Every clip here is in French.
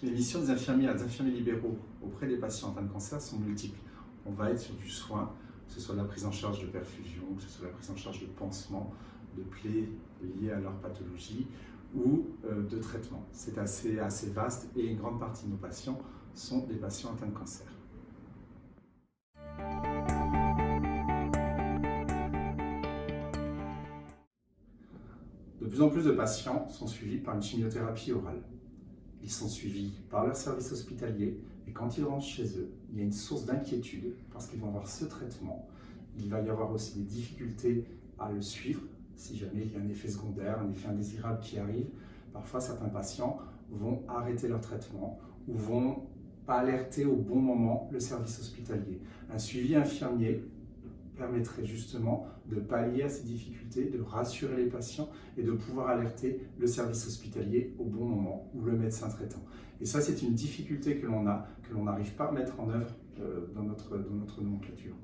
Les missions des infirmiers libéraux auprès des patients atteints de cancer sont multiples. On va être sur du soin, que ce soit la prise en charge de perfusion, que ce soit la prise en charge de pansements, de plaies liées à leur pathologie ou de traitement. C'est assez vaste et une grande partie de nos patients sont des patients atteints de cancer. De plus en plus de patients sont suivis par une chimiothérapie orale. Ils sont suivis par leur service hospitalier et quand ils rentrent chez eux, il y a une source d'inquiétude parce qu'ils vont avoir ce traitement. Il va y avoir aussi des difficultés à le suivre si jamais il y a un effet secondaire, un effet indésirable qui arrive. Parfois, certains patients vont arrêter leur traitement ou vont pas alerter au bon moment le service hospitalier. Un suivi infirmier permettrait justement de pallier à ces difficultés, de rassurer les patients et de pouvoir alerter le service hospitalier au bon moment ou le médecin traitant. Et ça, c'est une difficulté que l'on a, que l'on n'arrive pas à mettre en œuvre dans notre nomenclature.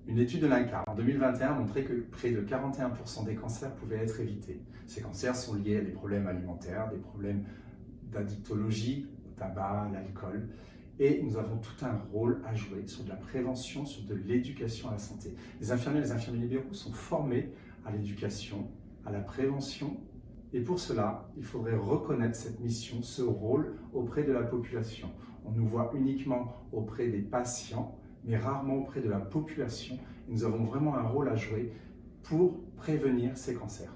Une étude de l'INCa en 2021 a montré que près de 41% des cancers pouvaient être évités. Ces cancers sont liés à des problèmes alimentaires, des problèmes d'addictologie, au tabac, à l'alcool. Et nous avons tout un rôle à jouer sur de la prévention, sur de l'éducation à la santé. Les infirmiers et les infirmiers libéraux sont formés à l'éducation, à la prévention. Et pour cela, il faudrait reconnaître cette mission, ce rôle auprès de la population. On nous voit uniquement auprès des patients, mais rarement auprès de la population. Et nous avons vraiment un rôle à jouer pour prévenir ces cancers.